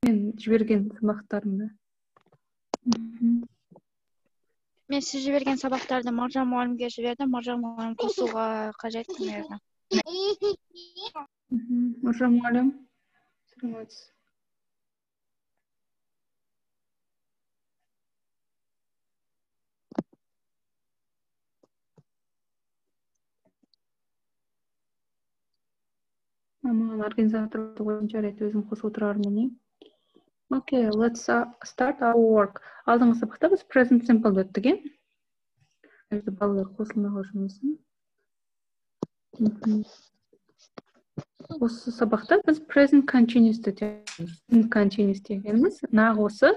Мен жіберген сабақтарымды. Мен сіз жіберген сабақтарды Маржан мұғалімге жібердім. Маржан мұғалім қосуға қажет мені. Маржан мұғалім. Саламатсыз. Маған организатор бойынша жарайды, өзім қосып отырармын. Okay, let's start our work. Алдыңғы сабақта біз present simple өттік, балалар қосылмай жұмысын. Осы сабақта біз present continuous өтеміз. Present continuous дегеніміз нақ осы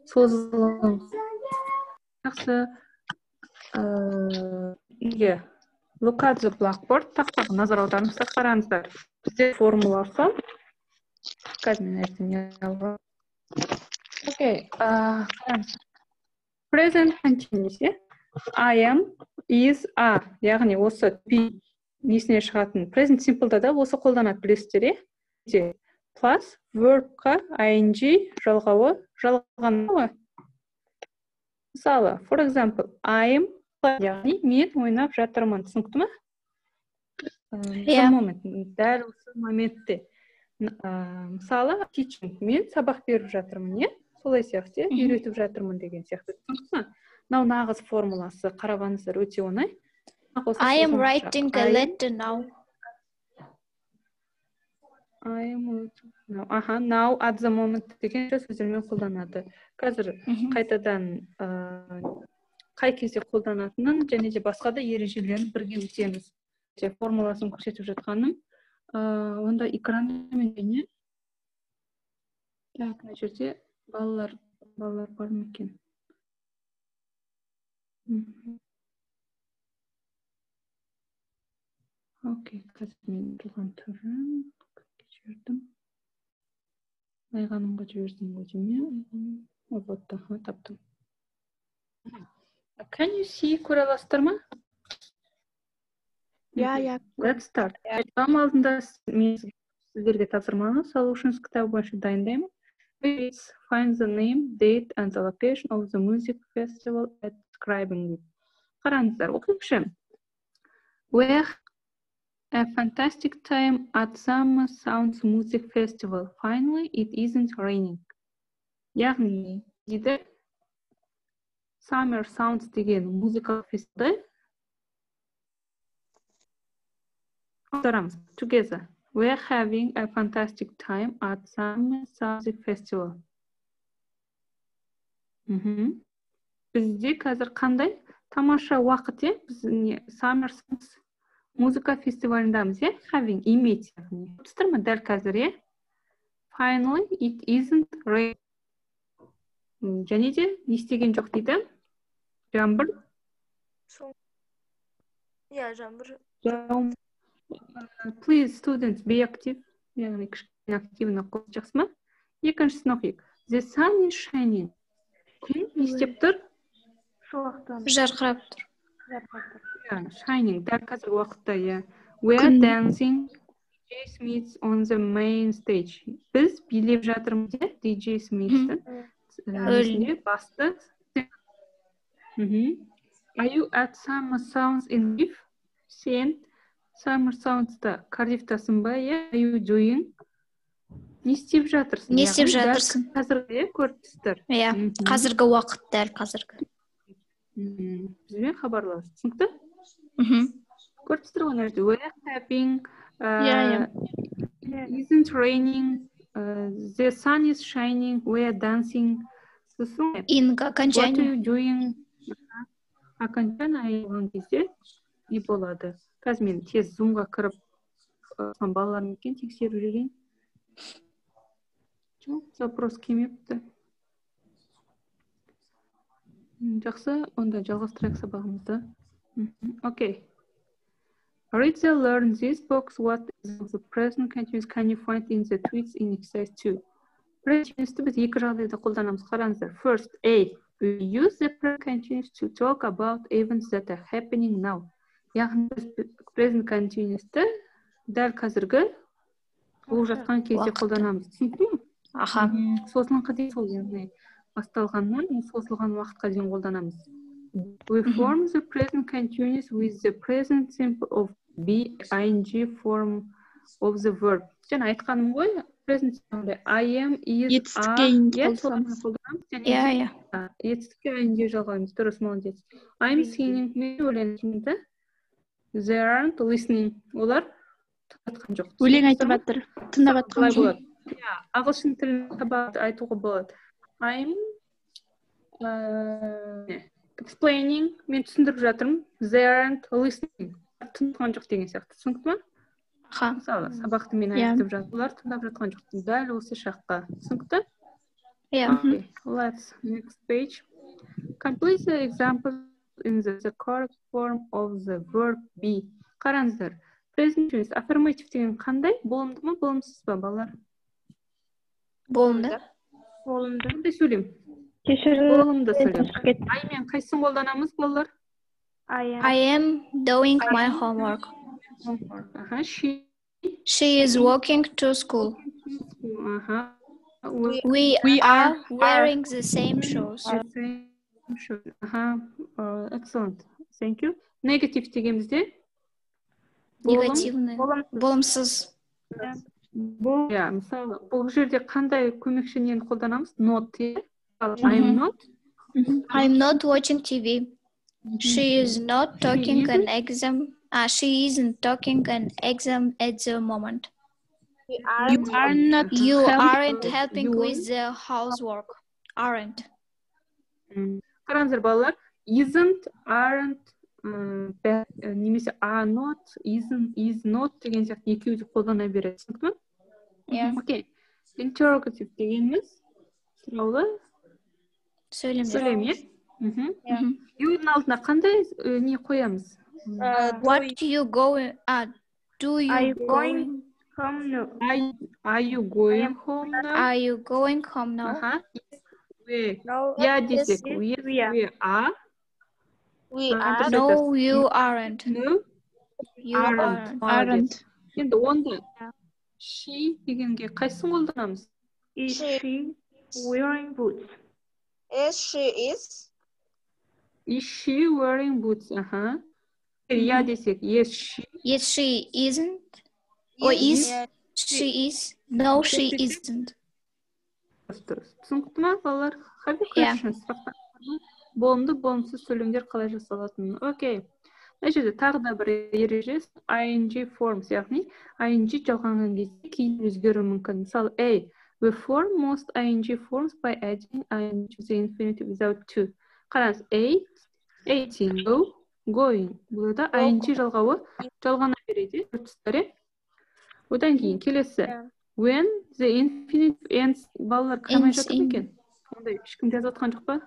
созылым. Жақсы. Look at the blackboard. Тақтаға назар аударыңыздар, қараңыздар. Бізде формуласы. Қазір мен ертең алғам. Okay, present continuous, I am, is, are. Яғни осы be несіне шығатын. Present simple'да да осы қолданады, білесіздер, plus verb'қа ing жалғауы, жалғануы. Мысалы, for example, I am, яғни мен ойнап жатырмын. Түсінікті ме? Дәл осы моментте. Мысалы, teaching, мен сабақ беріп жатырмын, солай сияқты, үйретіп жатырмын деген сияқты. Мынау нағыз формуласы, қарағаныздар өте оңай. I am writing a letter now. Now at the moment деген сөздермен қолданады. Қазір қайтадан қай кезде қолданатынын және де басқа да ережелерін бірге өтеміз. Формуласын көрсетіп жатқаным. Онда экранмен не? Так, мына жерде балалар бар ма екен? Окей, қазір мен тұрған түрін жібердім. Айғанымға жібердім өзіме. Вот, таптым. Can you see, көре аласыздар ма? Let's start. Там алдында мен сіздерге тапсырманы Solutions кітабы бойынша дайындаймын. Please find the name, date and the location of the music festival at describing it. Қараңыздар, оқиықшы. We had a fantastic time at Summer Sounds Music Festival. Finally, it isn't raining. Яғни, дейді, Summer Sounds деген музыкалық фестиваль. Together. We're having a fantastic time at Summer Sounds Festival. Бізде қазір қандай тамаша уақыт, біз Summer Sounds музыка фестиваліндамыз, having, иметь. Тұстыр ма дәл қазір, Finally, it isn't raining. Және де не істеген жоқ дейді? Жаңбыр? Жаңбыр. Please, students, be active. Яғни кішкене активно қосып жақсы ма? Екіншісін оқиық. The sun is shining. Күн не істеп тұр? Жарқырап тұр. Shining, дәл қазір уақытта, We are dancing. DJ Smith on the main stage. Біз билеп жатырмыз, DJ Smith'ті. Басты. Are you at Summer Sounds in Cardiff? Сен Summer Sounds'та Cardiff'тасың ба? Are you doing? Не істеп жатырсың? Не істеп жатырсың? Қазіргі көрдіңіздер. Қазіргі уақыт дәл қазіргі. Бізбен хабарласып, түсінікті? Көрдіңіздер ғой, we're having, isn't raining, the sun is shining, we're dancing. What are you doing? Окончание айылған кезде не болады? Қазір мен тез зумға кіріп балаларым екен тексеріп жүрген. Запрос келмепті. Жақсы, онда жалғастырайық сабағымызды. Okay. Read and learn this box. What is the present continuous can you find in the tweets in exercise 2? Present біз екі жағдайда қолданамыз. Қараңыздар. First, A. We use the present continuous to talk about events that are happening now. Яғни present continuous'ты дәл қазіргі болып жатқан кезде қолданамыз. Түсінікті ме? Аха. Созылғанға дейін сол яғни басталғаннан созылған уақытқа дейін қолданамыз. We form the present continuous with the present simple of be ing form of the verb. Жаңа айтқаным ғой, present simple I am, is, Етістікке ing иә, қолданамыз. Иә. Етістікке ing жалғаймыз. Дұрыс, молодец. I'm singing, мен өлеңімді. They aren't listening. Олар тыңдатқан жоқ. Өлең айтып жатыр. Тыңдап жатқан Былай жоқ. болады. Иә, ағылшын тілін сабақ айтуға болады. I'm explaining, мен түсіндіріп жатырмын. They aren't listening. Тыңдатқан жоқ деген сияқты. Түсінікті ме? Аха. Мысалы, сабақты мен айтып жатырмын. Олар тыңдап жатқан жоқ. Дәл осы шаққа. Түсінікті? Иә. Let's next page. Complete the example in the correct form of the verb be. Қараңыздар. Present tense, affirmative деген қандай? Болымды ма, болымсыз ба, балалар? Болымды. Қандай сөйлем? Болымды сөйлем. I мен қайсысын қолданамыз, балалар? I am doing my homework. She is walking to school. We are wearing the same shoes. Excellent. Thank you. Negative дегенімізде? Негативный. Болымсыз. Иә, мысалы, бұл жерде қандай көмекші нені қолданамыз? Not. I'm not. I'm not watching TV. She is not taking an exam. She isn't taking an exam at the moment. You aren't helping with the housework. Aren't. Қараңыздар, балалар, isn't, aren't, немесе are not, isn't, is not деген сияқты екеуі де қолдана береді. Түсінікті ме? Иә. Окей. Interrogative дегеніміз сұраулы сөйлем, иә? You'ның алдына қандай не қоямыз? What do you going? Do you going home now? Are you going home now? Are you going home now? Yeah, десек, we are. No, you aren't. No, You aren't. енді онда she дегенге қайсысын қолданамыз? Is she wearing boots? Is she wearing boots? Yeah, десек, yes, she. Yes, she isn't. Or is she is? No, she isn't. Түсінікті ме, балалар? Болымды, болымсыз сөйлемдер қалай жасалатынын. Окей. Мына жерде тағы да бір ереже ing forms, яғни ing жалғанған кезде кейін өзгеруі мүмкін. Мысалы, A. We form most ing forms by adding ing to the infinitive without to. Қараңыз, A, eating, go, going. Бұл да ing жалғауы жалғана береді. Одан кейін келесі. When the infinitive ends, балалар қамай жатыр екен? Ондай ешкім жазып отқан жоқ па?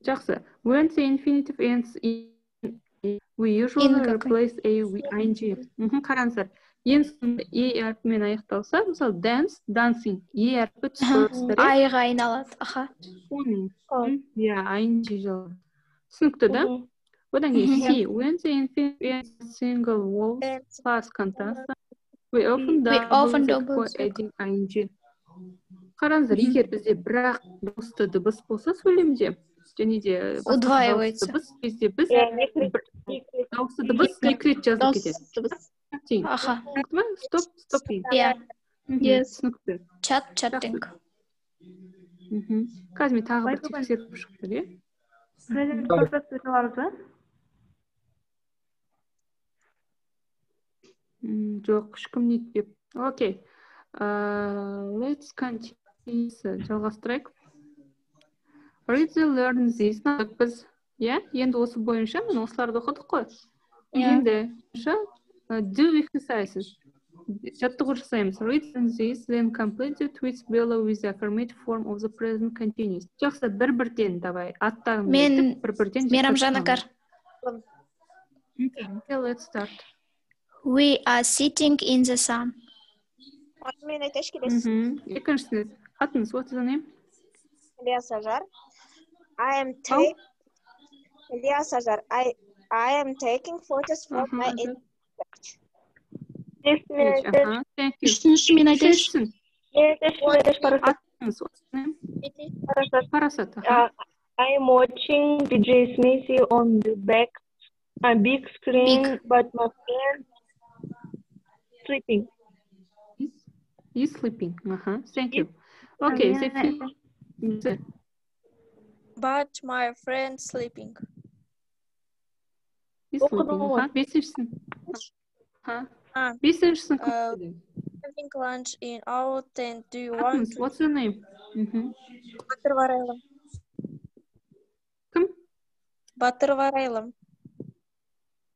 Жақсы. When the infinitive ends in, we usually replace a with ing. Қараңыздар. Ең соңында e әрпімен аяқталса, мысалы dance, dancing. E әрпі түсірістері. Айға айналады. Аха. Иә, ing жалғайды. Түсінікті да? Одан кейін C. When the infinitive ends single word plus contents, we often double adding ing. Қараңыздар, егер бізде бірақ дауысты дыбыс болса сөйлемде, және де удваивается. Дыбыс кезде біз дауысты дыбыс екі рет жазып кетеді. Аха. Стоп. Иә. Түсінікті. Chatting. Қазір мен тағы бір тексеріп шықты, иә? Present perfect сөйлей аламыз ба? Жоқ, ешкім нетпеп. Окей. Let's continue. Жалғастырайық. Read the learn this. Біз, енді осы бойынша мен осыларды оқыдық қой. Енді do exercises. Жаттығу жасаймыз. Read this, then complete the tweets below with the affirmative form of the present continuous. Жақсы, бір-бірден давай. Аттарын мен бір-бірден. Мейрамжан Акар. Okay, let's start. We are sitting in the sun. Мен айташ келесіз. Екіншісі, атыңыз, what is the name? Ильяс Ажар. I am taking photos for my Instagram. Ага, thank you. Үшінші мен айтайыншы. Үшіншісін атыңыз, what's the name? Парасат, ага. I'm watching DJ Smithy on the big screen, but my friend sleeping. He's sleeping, ага, thank you. Okay, Zeki. But my friend sleeping. He's sleeping, ага, бесіншісін. Ага, бесіншісін Having lunch in our tent. Do you want to? What's your name? Батыр Варайлым. Кім? Батыр Варайлым.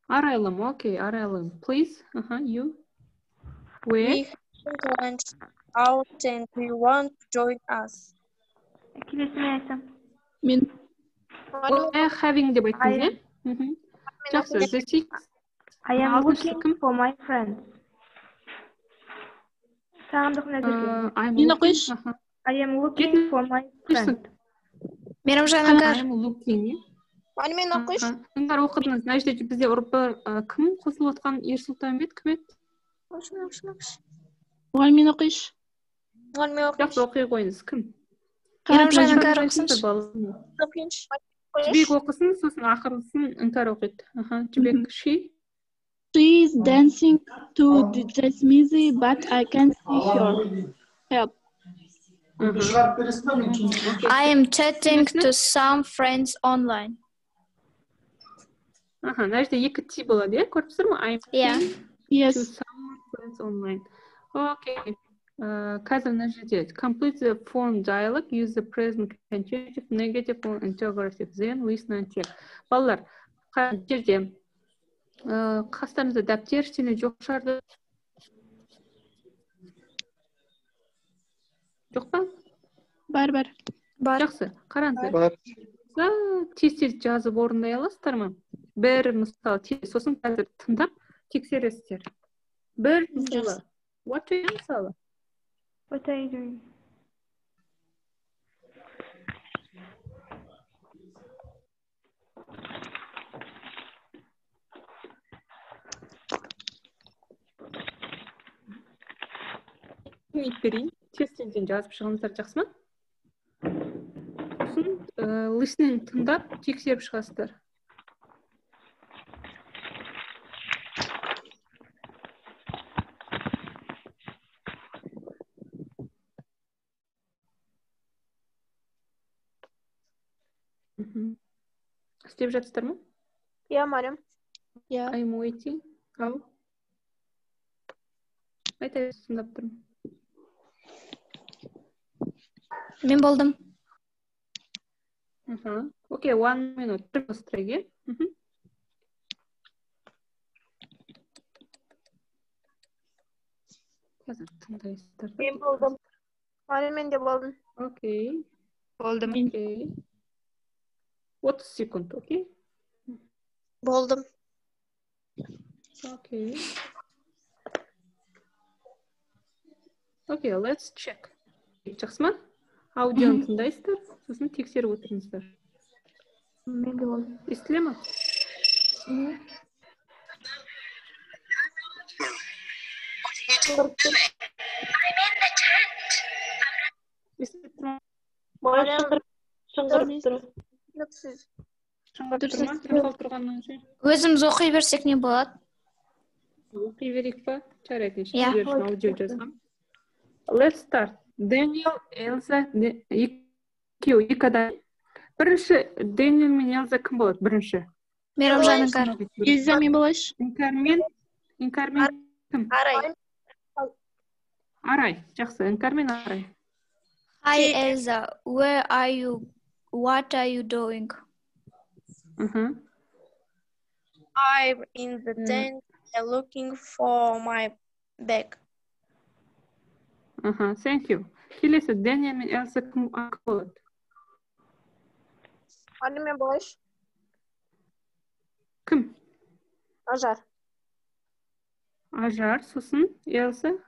Арайлым, okay, Арайлым. Please, you. Where? We having lunch our tent. Do you want to join us? Келесімен айтсам. Мен We're having деп айтыңыз, иә? Жақсы, Zeki. I am looking for my friends. Сағындық нәзірге. Мені қойшы. I am looking for my friend. Мейрамжан аңғар. I'm looking, иә? Оны мен оқиш. Аңғар оқыдыңыз, мына жерде бізде ұрпы кім қосылып отқан? Ерсұлтан бет, кім еді? Оған мен оқишы. Оны мен оқиш. Жақсы, оқи қойыңыз, кім? Мейрамжан аңғар оқысыншы. Оқиыншы. Жібек оқысын, сосын ақырысын іңкәр оқиды. Жібек, she? She is dancing to DJ Smithy, but I can't see her. Help. I am chatting to some friends online. Мына жерде екі ти болады, иә? Көріп тұрсыздар ма? I'm Yeah. Yes. to some friends online. Okay. Қазір мына жерде complete the form dialogue, use the present continuative, negative or interrogative, then listen and check. Балалар, қай жерде қастарыңызда дәптер, ештеңе жоқ шығарды? Жоқ па? Бар. Жақсы, қараңыздар. Тез жазып орындай аласыздар ма? Бір мысал, сосын қазір тыңдап тексересіздер. Бір мысалы. What do you мысалы? What are you doing? Берейін, тестенден жазып шығыңыздар, жақсы ма? Сосын listening тыңдап тексеріп шығасыздар. Істеп жатсыздар ма? Я Марим. I'm waiting. Ау? Айтайыз, тыңдап тұрмын. Мен болдым. Окей, 1 minute. Быстрее. Қазір тыңдайсыздар. Мен болдым. Марим, мен де болдым. Окей. Болдым. Окей. 30 секунд, окей? Болдым. Окей. Окей, let's check. Жақсы ма? Аудионы тыңдайсыздар, сосын тексеріп отырыңыздар. Мен де болдым. Естіле ма? Естіліп тұр ма? Шыңғырып тұр. Шыңғырып тұр ма? Тұрғал тұрғаннан ше? Өзіміз оқи берсек не болады? Оқи берейік па? Жарайды, Иә. сіздер үшін аудио жазғам. Let's start. Дэниел, Элза, екеуі, екі адам. Бірінші, Дэниел мен Элза кім болады? Бірінші. Мейрамжан аңғар. Элза мен болайшы. Іңкәрмен кім? Арай. Арай, жақсы, Іңкәрмен Арай. Hi Elsa, where are you? What are you doing? I'm in the tent looking for my bag. Thank you. Келесі, Дэниел мен Элза кім болады? Оны мен болайш. Кім? Ажар. Ажар, сосын Элза.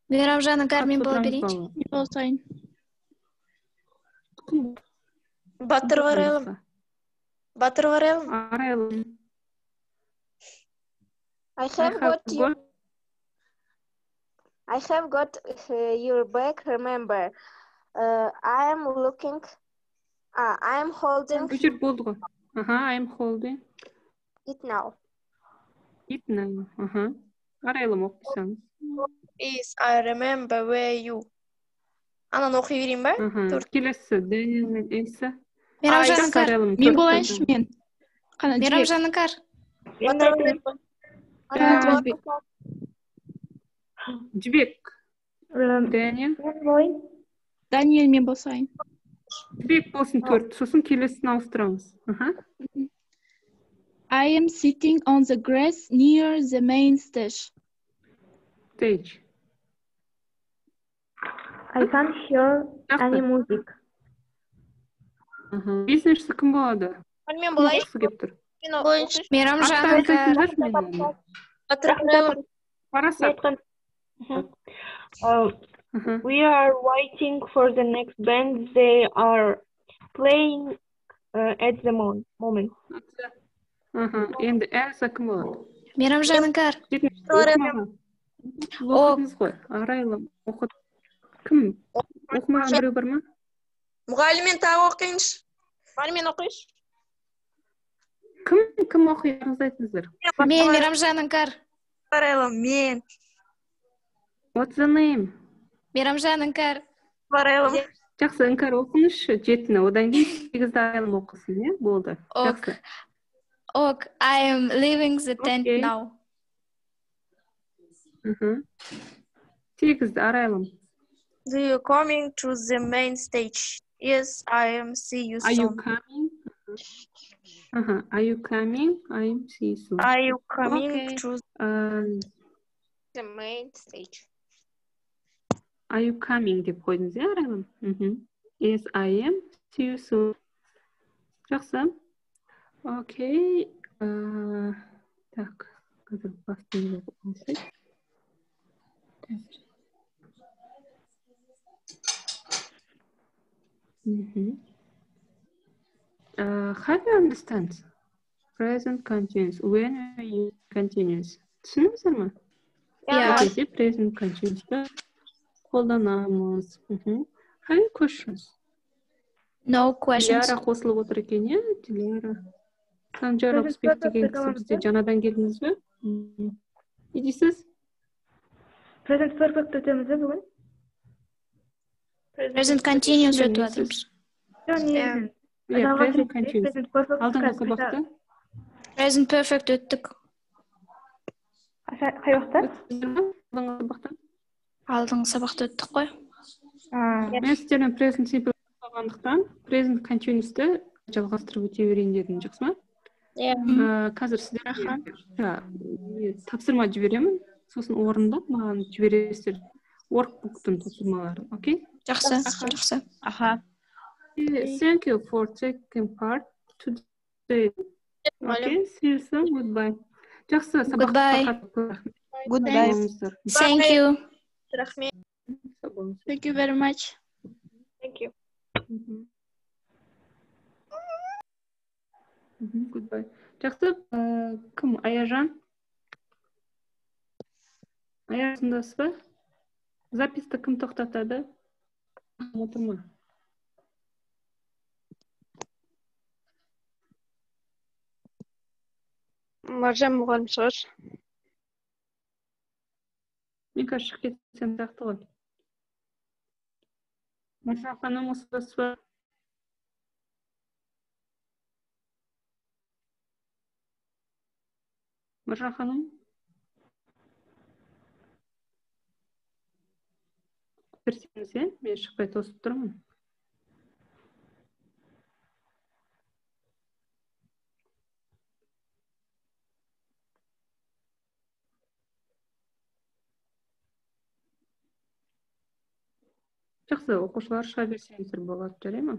Мейрамжан аңғар мен бола берейінші. Мен болсайын. Батыр Варайлым. Батыр Варайлым. Арайлым. I have got you. I have got your back, remember. I am looking. I am holding Өчір болды ғой. I am holding it now. it now. Арайлым оқысаңыз. Is I remember where you. Ананы оқи берейін ба? Келесі, Дэниел мен Эльса. Мейрамжан Іңкәр. Мен болайыншы мен. Қана Мейрамжан Іңкәр. Жібек. Дэниел. Даниэль мен болсайын. Жібек болсын 4. Сосын келесін ауыстырамыз. I am sitting on the grass near the main stage. Stage. I can't hear any music. Бизнесі кім болады? Мен болайын. Оқысы кеп тұр. Мейрамжан Іңкәр. Парасат. We are waiting for the next band. They are playing at the moment. Енді Эльса кім болады? Мейрамжан Іңкәр. Оқыңыз ғой. Арайлым оқыт. Кім? Оқымаған біреу бар ма? Мұғаліммен тағы оқиыншы. Мұғаліммен оқиыншы. Кім оқиыңыз айтыңыздар? Мен Мейрамжан Іңкәр. Арайлым, мен. What's the name? Мейрамжан Іңкәр. Арайлым. Жақсы, Іңкәр оқыңызшы 7-ні. Одан кейін 8-ді Арайлым оқысын, не? Болды. Жақсы. Ok, I am leaving the tent now. 8-ді Арайлым. Do you coming to the main stage? Yes, I am. See you soon. Are you coming? Are you coming? I am see you soon. Are you coming Okay. to the main stage? Are you coming деп қойдыңыз, иә, Арайлым? Yes, I am. See you soon. Жақсы. Окей. Так, қазір бастың алсай. How do you understand? Present continuous. When are you continuous? Түсініңіздер ме? Өтесе present continuous. Қолданамыз. Have you questions? No questions. Диляра қосылып отыр екен, иә? Диляра. Санжар Оқысбек деген кісі бізде жаңадан келдіңіз бе? Не дейсіз? Present perfect өтеміз бе бүгін? Present continuous өтіп жатырмыз. Present continuous. Алдыңғы сабақта? Present perfect өттік. Қай уақытта? Алдыңғы сабақта? Алдыңғы сабақта өттік қой. Мен сіздермен present simple болғандықтан present continuous'ты жалғастырып өте берейін дедім, жақсы ма? Қазір сіздерге тапсырма жіберемін, сосын орындап маған жібересіздер workbook'тың тапсырмаларын, окей? Жақсы. Thank you for taking part today. Okay, see you soon. Goodbye. Жақсы, сабаққа Goodbye. Thank you. Thank you very much. Thank you. Goodbye. Жақсы, кім? Аяжан? Аяжандасыз ба? Записті кім тоқтатады? Отырма. Маржан мұғалім шығар. Мен қазір шығып кетсем тақты ғой. Маржан ханым осыдасыз ба? Маржан ханым? Кірсеңіз, е? Мен шықпай тосып тұрмын. Жақсы, оқушылар шыға берсеңіздер болады, жарай ма?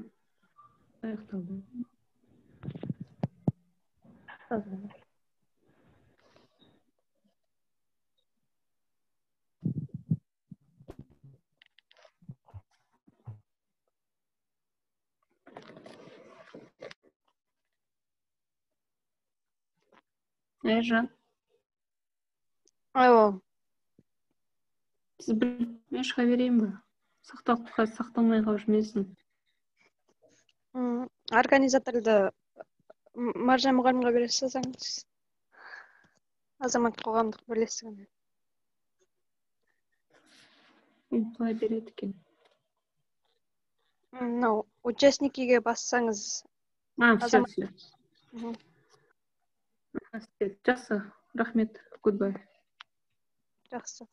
Аяқталды. Аяжан, Алло. Сіз мен шыға берейін бе? Сақталмай қалып жүрмесін. Организаторды Маржан мұғалімге бере салсаңыз. Азамат қоғамдық бірлестігіне. Қалай береді екен? Мынау участникіге бассаңыз. Все. Мгм. Жақсы, рахмет, goodbye. Жақсы.